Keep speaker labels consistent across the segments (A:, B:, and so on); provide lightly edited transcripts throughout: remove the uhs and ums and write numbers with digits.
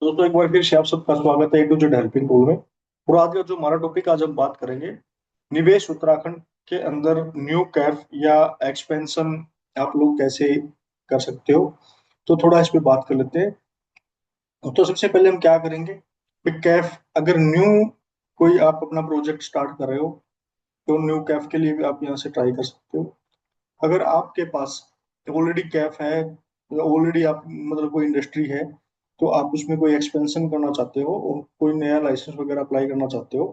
A: दोस्तों एक बार फिर से आप सबका स्वागत है टू जेड हेल्पिंग टूल में। और आज का जो हमारा टॉपिक आज हम बात करेंगे निवेश उत्तराखंड के अंदर न्यू कैफ या एक्सपेंशन आप लोग कैसे कर सकते हो। तो थोड़ा इस पे बात कर लेते हैं। तो सबसे पहले हम क्या करेंगे कि कैफ अगर न्यू कोई आप अपना प्रोजेक्ट स्टार्ट कर रहे हो तो न्यू कैफ के लिए भी आप यहाँ से ट्राई कर सकते हो। अगर आपके पास ऑलरेडी कैफ है, ऑलरेडी आप मतलब कोई इंडस्ट्री है, तो आप उसमें कोई एक्सपेंशन करना चाहते हो और कोई नया लाइसेंस वगैरह अप्लाई करना चाहते हो,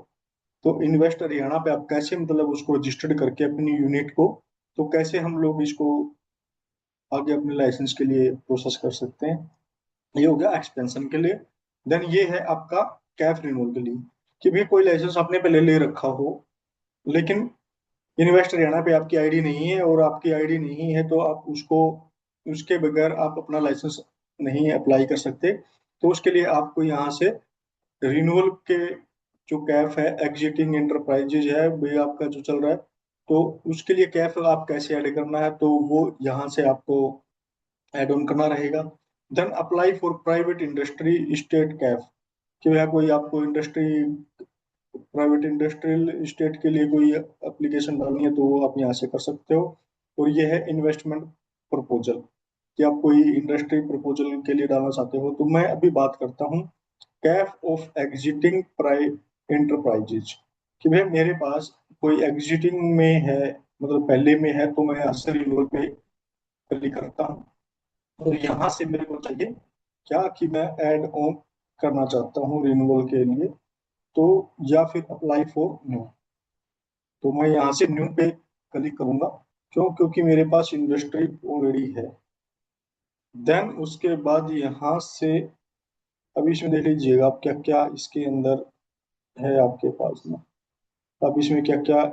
A: तो इन्वेस्ट हरियाणा पे आप कैसे मतलब उसको रजिस्टर्ड करके अपनी यूनिट को, तो कैसे हम लोग इसको आगे अपने लाइसेंस के लिए प्रोसेस कर सकते हैं। ये हो गया एक्सपेंशन के लिए। देन ये है आपका कैफ रिन्यूअल के लिए कि भी कोई लाइसेंस आपने पहले ले रखा हो, लेकिन इन्वेस्ट हरियाणा पे आपकी आईडी नहीं है, और आपकी आईडी नहीं है तो आप उसको उसके बगैर आप अपना लाइसेंस नहीं अप्लाई कर सकते। तो उसके लिए आपको यहाँ से रिन्यूअल के जो कैफ है, एग्जिटिंग एंटरप्राइजेज है भाई आपका जो चल रहा है, तो उसके लिए कैफ आप कैसे ऐड करना है, तो वो यहाँ से आपको ऐड ऑन करना रहेगा। Then apply for private industry state CAF, कि वह कोई आपको इंडस्ट्री, प्राइवेट इंडस्ट्रियल स्टेट के लिए कोई एप्लीकेशन डालनी है तो वो आप यहाँ से कर सकते हो। और ये है इन्वेस्टमेंट प्रपोजल, कि आप कोई इंडस्ट्री प्रपोजल के लिए डालना चाहते हो। तो मैं अभी बात करता हूँ कैफ ऑफ एग्जिटिंग प्राइ एंटरप्राइजेज, कि भाई मेरे पास कोई एग्जिटिंग में है, मतलब पहले में है, तो मैं यहाँ से रिन्यूअल पे क्लिक करता हूँ। और यहाँ से मेरे को चाहिए क्या कि मैं ऐड ऑन करना चाहता हूँ रिन्यूअल के लिए, तो या फिर अप्लाई फॉर न्यू। तो मैं यहाँ से न्यू पे क्लिक करूंगा, क्यों? क्योंकि मेरे पास इंडस्ट्री ऑलरेडी है। देन उसके बाद यहाँ से अभी इसमें देख लीजिएगा आप क्या क्या इसके अंदर है आपके पास में। आप इसमें क्या क्या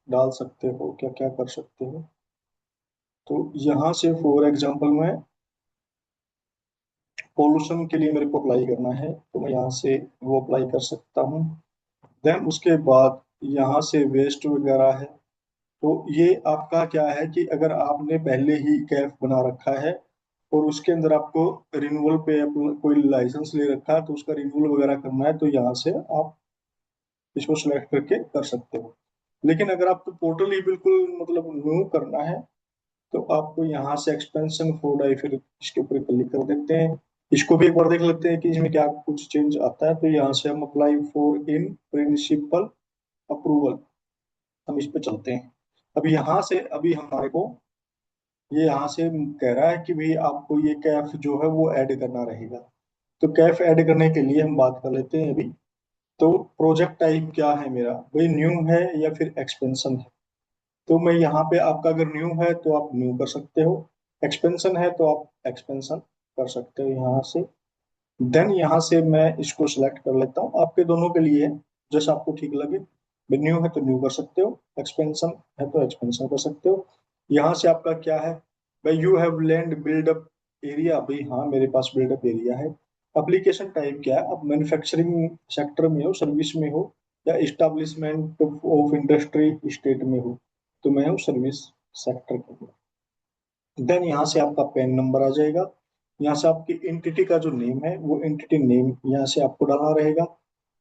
A: डाल सकते हो, क्या क्या कर सकते हो। तो यहाँ से फॉर एग्जांपल मैं पोल्यूशन के लिए मेरे को अप्लाई करना है, तो मैं यहाँ से वो अप्लाई कर सकता हूँ। देन उसके बाद यहाँ से वेस्ट वगैरह है। तो ये आपका क्या है कि अगर आपने पहले ही कैफ बना रखा है और उसके अंदर आपको रिन्यूअल पे कोई लाइसेंस ले रखा है, तो उसका रिन्यूअल वगैरह करना है, तो यहाँ से आप इसको सिलेक्ट करके कर सकते हो। लेकिन अगर आपको पोर्टल ही बिल्कुल मतलब न्यू करना है, तो आपको यहाँ से एक्सपेंशन कोड है, फिर इसके ऊपर क्लिक कर देते हैं। इसको भी एक बार देख लेते हैं कि इसमें क्या कुछ चेंज आता है। तो यहाँ से हम apply for in principle approval, हम इस पे चलते हैं। अब यहाँ से अभी हमारे को ये यहाँ से कह रहा है कि भाई आपको ये कैफ जो है वो ऐड करना रहेगा। तो कैफ ऐड करने के लिए हम बात कर लेते हैं अभी। तो प्रोजेक्ट टाइप क्या है मेरा, भाई न्यू है या फिर एक्सपेंशन है। तो मैं यहाँ पे आपका अगर न्यू है तो आप न्यू कर सकते हो, एक्सपेंशन है तो आप एक्सपेंशन कर सकते हो यहाँ से। देन यहाँ से मैं इसको सिलेक्ट कर लेता हूँ, आपके दोनों के लिए है, जैसा आपको ठीक लगे। न्यू है तो न्यू कर सकते हो, एक्सपेंशन है तो एक्सपेंशन कर सकते हो। यहाँ से आपका क्या है, भाई you have land build up area, भाई हाँ मेरे पास बिल्डअप एरिया है। एप्लीकेशन टाइप क्या है, आप मैन्युफैक्चरिंग सेक्टर में हो, सर्विस में हो, या इस्टेब्लिशमेंट ऑफ इंडस्ट्री स्टेट में हो, तो मैं हूँ सर्विस सेक्टर के। देन यहाँ से आपका पैन नंबर आ जाएगा। यहाँ से आपकी एंटिटी का जो नेम है वो एंटिटी नेम यहाँ से आपको डालना रहेगा।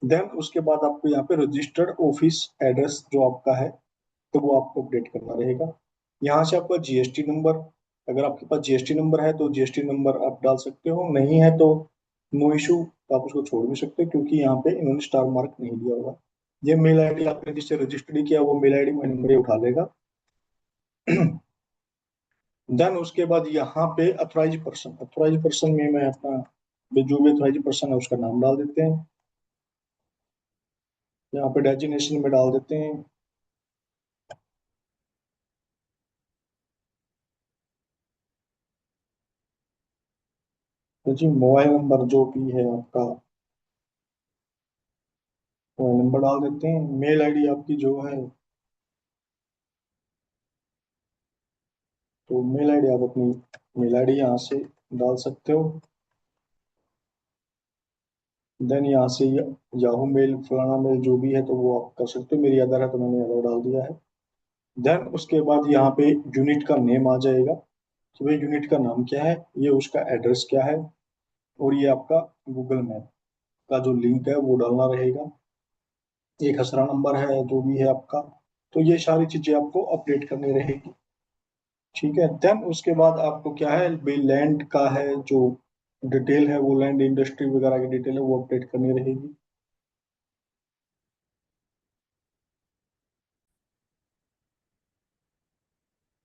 A: देन उसके बाद आपको यहाँ पे रजिस्टर्ड ऑफिस एड्रेस जो आपका है, तो वो आपको अपडेट करना रहेगा। यहाँ से आपका जीएसटी नंबर, अगर आपके पास जीएसटी नंबर है तो जीएसटी नंबर आप डाल सकते हो, नहीं है तो नो इशू, आप उसको छोड़ भी सकते हो, क्योंकि यहाँ पे इन्होंने स्टार मार्क नहीं दिया होगा। ये मेल आईडी आपने जिससे रजिस्टर्ड किया वो मेल आईडी नंबर उठा लेगा। देन उसके बाद यहाँ पे अथोराइज पर्सन में मैं अपना जो भी अथोराइज पर्सन है उसका नाम डाल देते हैं। यहाँ पे डेजिग्नेशन में डाल देते हैं। तो जी मोबाइल नंबर जो भी है आपका, मोबाइल नंबर डाल देते हैं। मेल आईडी आपकी जो है, तो मेल आईडी आप अपनी मेल आईडी यहाँ से डाल सकते हो। देन यहाँ से याहू मेल फलाना मेल जो भी है तो वो आप कर सकते हो, मेरी अदर है तो मैंने अदर डाल दिया है। देन उसके बाद यहाँ पे यूनिट का नेम आ जाएगा कि भाई यूनिट का नाम क्या है, ये उसका एड्रेस क्या है। और ये आपका गूगल मैप का जो लिंक है वो डालना रहेगा। एक खसरा नंबर है जो भी है आपका। तो ये सारी चीजें आपको अपडेट करनी रहेगी। ठीक है, देन उसके बाद आपको क्या है, भाई लैंड का है जो डिटेल है, वो लैंड इंडस्ट्री वगैरह की डिटेल है वो अपडेट करनी रहेगी।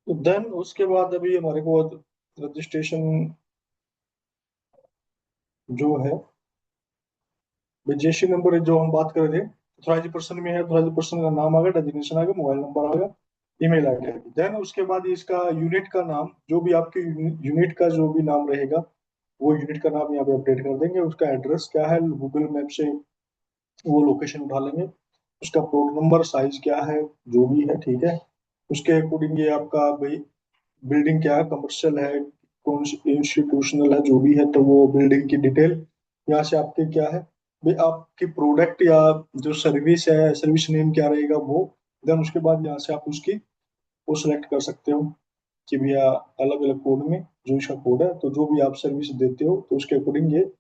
A: तो देन उसके बाद अभी हमारे को रजिस्ट्रेशन जो है, रजिस्ट्रेशन नंबर जो हम बात कर रहे थे, ऑथराइज पर्सन में है, ऑथराइज पर्सन का नाम आ गया, डेजिग्नेशन आ गया, मोबाइल नंबर आ गया, ईमेल आईडी आ गई। देन उसके बाद इसका यूनिट का नाम, जो भी आपके यूनिट का जो भी नाम रहेगा, वो यूनिट का नाम यहाँ पे अपडेट कर देंगे। उसका एड्रेस क्या है, गूगल मैप से वो लोकेशन उठा लेंगे। उसका प्लॉट नंबर, साइज क्या है, जो भी है, ठीक है। उसके अकॉर्डिंग ये आपका भाई बिल्डिंग क्या है, कमर्शियल है, कौन सी इंस्टीट्यूशनल है, जो भी है, तो वो बिल्डिंग की डिटेल यहाँ से आपके क्या है, भाई आपकी प्रोडक्ट या जो सर्विस है, सर्विस नेम क्या रहेगा वो। देन उसके बाद यहाँ से आप उसकी वो सिलेक्ट कर सकते हो कि भैया अलग अलग कोड में जो इसका कोड है, तो जो भी आप सर्विस देते हो तो उसके अकॉर्डिंग ये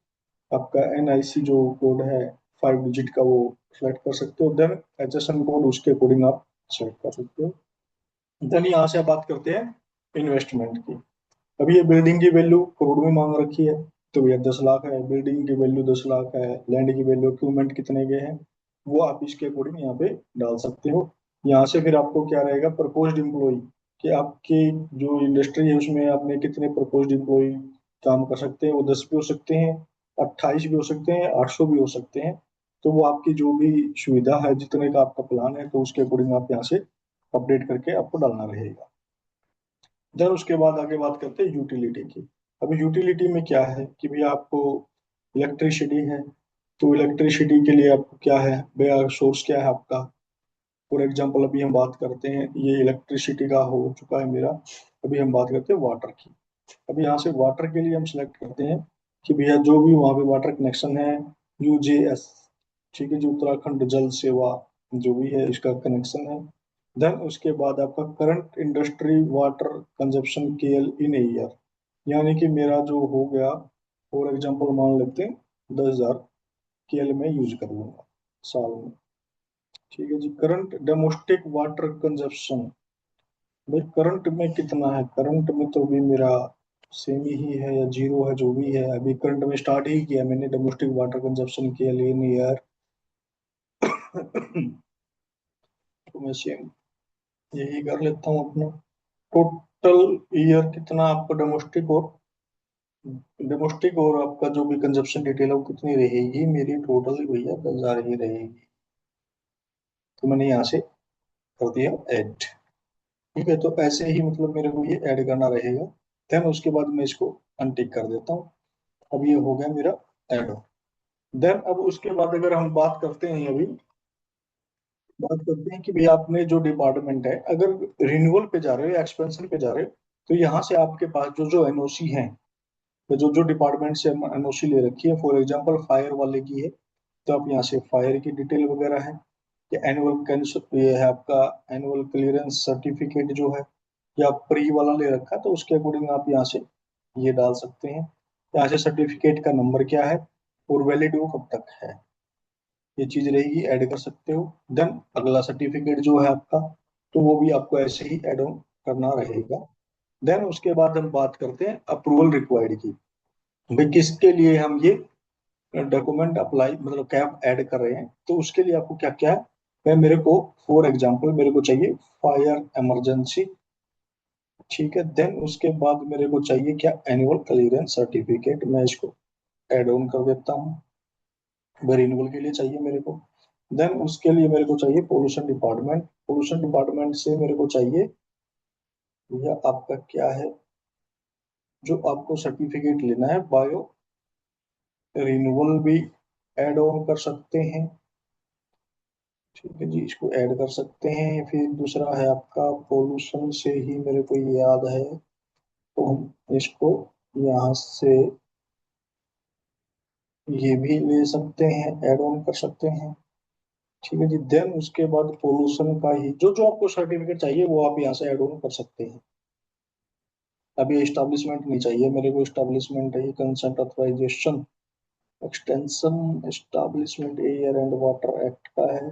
A: आपका एनआईसी जो कोड है 5 डिजिट का, वो सिलेक्ट कर सकते हो। देन एचएसएन कोड उसके अकॉर्डिंग आप सेलेक्ट कर सकते हो। देन यहाँ से आप बात करते हैं इन्वेस्टमेंट की। अभी ये बिल्डिंग की वैल्यू करोड़ में मांग रखी है, तो भैया 10 लाख है, बिल्डिंग की वैल्यू 10 लाख है, लैंड की वैल्यू, इक्विपमेंट कितने के हैं, वो आप इसके अकॉर्डिंग यहाँ पे डाल सकते हो। यहाँ से फिर आपको क्या रहेगा, प्रपोज्ड एम्प्लॉय, कि आपकी जो इंडस्ट्री है उसमें आपने कितने प्रपोज्ड एम्प्लॉय काम कर सकते हैं। वो 10 भी हो सकते हैं, 28 भी हो सकते हैं, 800 भी हो सकते हैं। तो वो आपकी जो भी सुविधा है, जितने का आपका प्लान है, तो उसके अकॉर्डिंग आप यहाँ से अपडेट करके आपको डालना रहेगा। देन उसके बाद आगे बात करते हैं यूटिलिटी की। अभी यूटिलिटी में क्या है कि भैया आपको इलेक्ट्रिसिटी है, तो इलेक्ट्रिसिटी के लिए आपको क्या है भैया, सोर्स क्या है आपका। फॉर एग्जांपल अभी हम बात करते हैं, ये इलेक्ट्रिसिटी का हो चुका है मेरा। अभी हम बात करते हैं वाटर की। अभी यहाँ से वाटर के लिए हम सिलेक्ट करते हैं कि भैया जो भी वहाँ पे वाटर कनेक्शन है, यूजेएस, ठीक है, जो उत्तराखंड जल सेवा जो भी है इसका कनेक्शन है। देन उसके बाद आपका current industry water consumption KL in year, यानी कि मेरा जो हो गया, फॉर एग्जांपल मान लेते हैं 10,000 केएल में यूज कर लूंगा साल में। ठीक है जी, करंट डोमेस्टिक वाटर कंजप्शन, भाई करंट में कितना है, करंट में तो भी मेरा सेम ही है या जीरो है, जो भी है। अभी करंट में स्टार्ट ही किया मैंने डोमेस्टिक वाटर कंजप्शन के लिए, नहीं यार। तो मैं सेम यही कर लेता हूँ अपना। टोटल ईयर कितना आपका डोमेस्टिक और आपका जो भी कंजप्शन डिटेल है वो कितनी रहेगी, मेरी टोटल भैया 10,000 ही रहेगी। तो मैंने यहाँ से कर दिया ऐड। ठीक है, तो ऐसे ही मतलब मेरे को ये ऐड करना रहेगा। देन उसके बाद मैं इसको अनटिक कर देता हूँ। अब ये हो गया मेरा ऐड। देन अब उसके बाद अगर हम बात करते हैं, अभी बात करते हैं कि भाई आपने जो डिपार्टमेंट है, अगर रिन्यूअल पे जा रहे हो, एक्सपेंशन पे जा रहे हो, तो यहाँ से आपके पास जो जो एनओसी है, तो जो जो डिपार्टमेंट से एनओसी ले रखी है, फॉर एग्जांपल फायर वाले की है, तो आप यहाँ से फायर की डिटेल वगैरह है, कि ये है आपका एनुअल क्लियरेंस सर्टिफिकेट जो है, या प्री वाला ले रखा है, तो उसके अकॉर्डिंग आप यहाँ से ये डाल सकते हैं। यहाँ से सर्टिफिकेट का नंबर क्या है और वैलिड वो कब तक है, ये चीज रहेगी, ऐड कर सकते हो। देन अगला सर्टिफिकेट जो है आपका, तो वो भी आपको ऐसे ही ऐड ऑन करना रहेगा। देन उसके बाद हम बात करते हैं अप्रूवल रिक्वायर्ड की। भाई किसके लिए हम ये डॉक्यूमेंट अप्लाई मतलब कैब ऐड कर रहे हैं, तो उसके लिए आपको क्या क्या है। मैं मेरे को फॉर एग्जांपल मेरे को चाहिए फायर इमरजेंसी, ठीक है। देन उसके बाद मेरे को चाहिए क्या, एनुअल क्लियरेंस सर्टिफिकेट, मैं इसको ऐड ऑन कर देता हूँ। रिन्यूअल के लिए चाहिए मेरे को। देन उसके लिए मेरे को चाहिए पोल्यूशन डिपार्टमेंट, पोल्यूशन डिपार्टमेंट से मेरे को चाहिए यह आपका क्या है, जो आपको सर्टिफिकेट लेना है बायो रिन्यूअल भी ऐड ऑन कर सकते हैं। ठीक है जी, इसको ऐड कर सकते हैं। फिर दूसरा है आपका पोल्यूशन से ही मेरे को ये याद है, तो हम इसको यहाँ से ये भी ले सकते हैं, ऐड ऑन कर सकते हैं। ठीक है जी, देन उसके बाद पोल्यूशन का ही जो जो आपको सर्टिफिकेट चाहिए वो आप यहाँ से ऐड ऑन कर सकते हैं। अभी एस्टैब्लिशमेंट नहीं चाहिए मेरे को, एस्टैब्लिशमेंट है ये consent authorisation extension. Establishment air and water act का है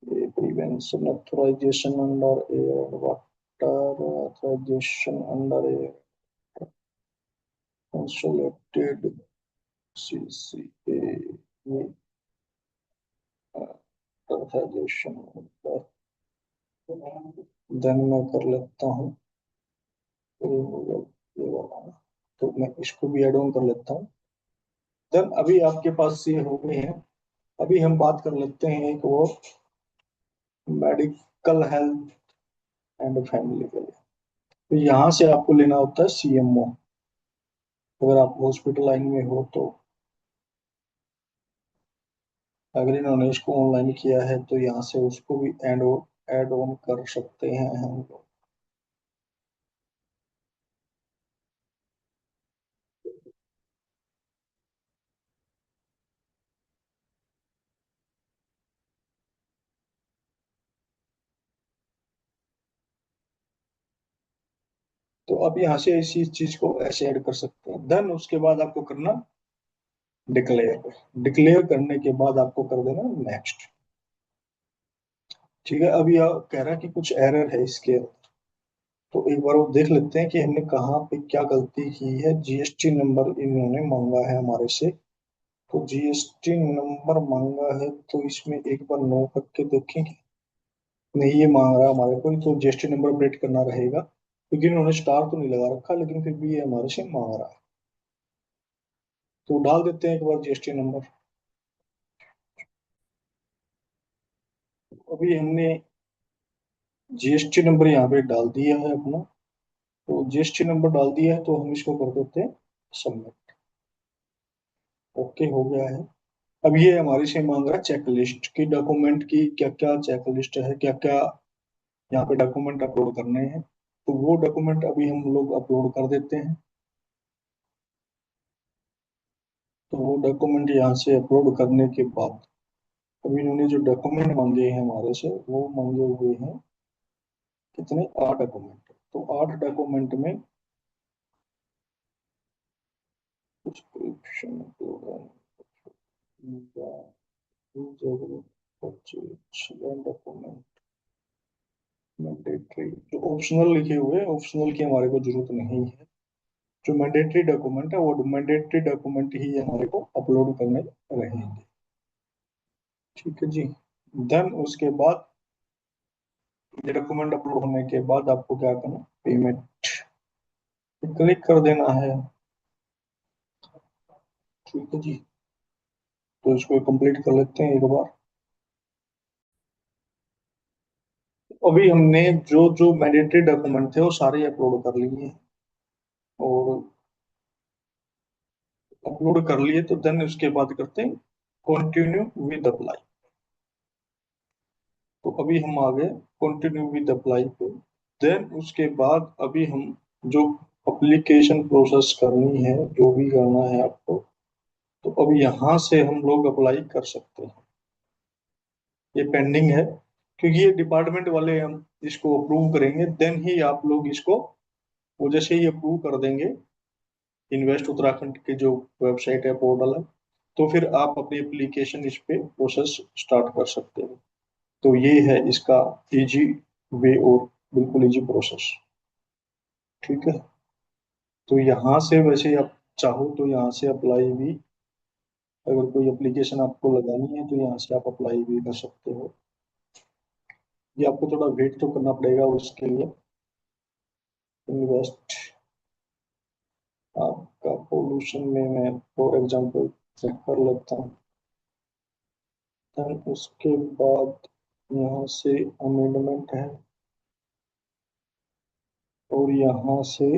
A: ये। Prevention authorisation under air and water authorisation under air consolidated CCA ये ऑथराइजेशन। देन मैं कर लेता हूँ रिमूवल ये वाला, तो मैं इसको भी एड ऑन कर लेता हूँ। देन अभी आपके पास ये हो गए हैं। अभी हम बात कर लेते हैं एक वो मेडिकल हेल्थ एंड फैमिली के लिए। तो यहाँ से आपको लेना होता है CMO। अगर आप हॉस्पिटल लाइन में हो तो, अगर इन्होंने इसको ऑनलाइन किया है तो यहाँ से उसको भी एड ऑन कर सकते हैं हम लोग। तो अब यहाँ से इसी चीज को ऐसे ऐड कर सकते हैं। देन उसके बाद आपको करना डिक्लेयर। डिक्लेयर करने के बाद आपको कर देना नेक्स्ट। ठीक है, अभी यह कह रहा है कि कुछ एरर है इसके। तो एक बार वो देख लेते हैं कि हमने कहाँ पे क्या गलती की है। GST नंबर इन्होंने मांगा है हमारे से, तो GST नंबर मांगा है तो इसमें एक बार नो करके देखेंगे। नहीं, ये मांग रहा है हमारे को, तो GST नंबर अपडेट करना रहेगा क्योंकि इन्होंने स्टार तो नहीं लगा रखा, लेकिन फिर भी ये हमारे से मांग रहा है। तो डाल देते हैं एक बार GST नंबर। अभी हमने GST नंबर यहाँ पे डाल दिया है अपना। तो GST नंबर डाल दिया है तो हम इसको कर देते हैं सबमिट। ओके हो गया है। अब ये हमारी से मांग रहा है चेकलिस्ट की, डॉक्यूमेंट की क्या क्या चेकलिस्ट है, क्या क्या यहाँ पे डॉक्यूमेंट अपलोड करने हैं। तो वो डॉक्यूमेंट अभी हम लोग अपलोड कर देते हैं। तो वो डॉक्यूमेंट यहाँ से अपलोड करने के बाद अभी इन्होंने जो डॉक्यूमेंट मांगे हैं हमारे से, वो मांगे हुए हैं कितने, 8 डॉक्यूमेंट। तो 8 डॉक्यूमेंट में सब्सक्रिप्शन डॉक्यूमेंट मैंडेटरी, जो ऑप्शनल लिखे हुए हैं, ऑप्शनल की हमारे को जरूरत नहीं है। जो मैंडेटरी डॉक्यूमेंट है वो मैंडेटरी डॉक्यूमेंट ही हमारे को अपलोड करने रहेंगे। ठीक है जी। देन उसके बाद ये डॉक्यूमेंट अपलोड होने के बाद आपको क्या करना, पेमेंट क्लिक कर देना है। ठीक है जी। तो इसको कंप्लीट कर लेते हैं एक बार। अभी हमने जो जो मैंडेटरी डॉक्यूमेंट थे वो सारे अपलोड कर लिए हैं, और अपलोड कर लिए तो देन उसके बाद करते हैं कंटिन्यू विद अप्लाई। तो अभी हम आ गए कंटिन्यू विद अप्लाई पे। देन उसके बाद अभी हम जो एप्लीकेशन प्रोसेस करनी है, जो भी करना है आपको, तो अब यहाँ से हम लोग अप्लाई कर सकते हैं। ये पेंडिंग है क्योंकि ये डिपार्टमेंट वाले हम इसको अप्रूव करेंगे, देन ही आप लोग इसको, वो जैसे ही अप्रूव कर देंगे, इन्वेस्ट उत्तराखंड की जो वेबसाइट है, पोर्टल है, तो फिर आप अपनी एप्लीकेशन इस पे प्रोसेस स्टार्ट कर सकते हैं। तो ये है इसका इजी वे, और बिल्कुल इजी प्रोसेस। ठीक है। तो यहाँ से वैसे आप चाहो तो यहाँ से अप्लाई भी, अगर कोई एप्लीकेशन आपको लगानी है तो यहाँ से आप अप्लाई भी कर सकते हो। ये आपको थोड़ा वेट तो करना पड़ेगा उसके लिए। इन्वेस्ट आपका पोल्यूशन में मैं फॉर एग्जांपल चेक कर लेता हूँ। देन उसके बाद यहाँ से अमेंडमेंट है, और यहाँ से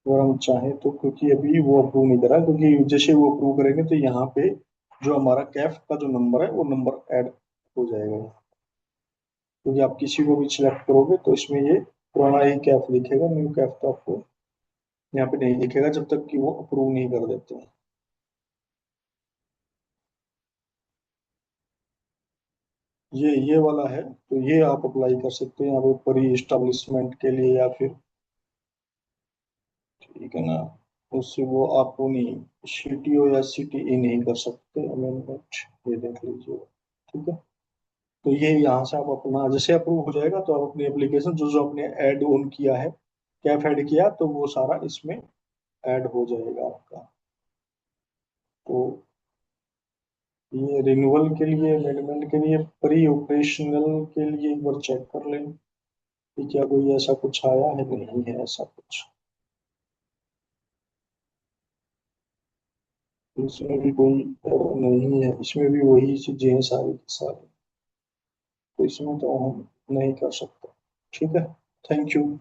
A: अगर हम चाहें तो, क्योंकि अभी वो अप्रूव नहीं करा, क्योंकि जैसे वो अप्रूव करेंगे तो यहाँ पे जो हमारा कैफ का जो नंबर है वो नंबर ऐड हो जाएगा। क्योंकि आप किसी को भी सिलेक्ट करोगे तो इसमें ये पुराना ही कैफ दिखेगा, न्यू कैफ तो आपको यहाँ पे नहीं दिखेगा जब तक कि वो अप्रूव नहीं कर देते हैं। ये वाला है, तो ये आप अप्लाई कर सकते हैं यहाँ पे, परी एस्टेब्लिशमेंट के लिए या फिर ठीक है ना। उससे वो आपको नहीं, CTO या CTE नहीं कर सकते अमेंडमेंट, ये देख लीजिए। ठीक है। तो ये यहाँ से आप अपना जैसे अप्रूव हो जाएगा तो आप अपनी एप्लीकेशन जो जो आपने ऐड ऑन किया है, कैफ ऐड किया, तो वो सारा इसमें ऐड हो जाएगा आपका। तो ये रिन्यूअल के लिए, अमेंडमेंट के लिए, प्री ऑपरेशनल के लिए एक बार चेक कर लें कि क्या कोई ऐसा कुछ आया है, नहीं है ऐसा कुछ। इसमें भी कोई error नहीं है, इसमें भी वही चीजें हैं सारी की सारी। तो इसमें तो हम नहीं कर सकते। ठीक है। Thank you.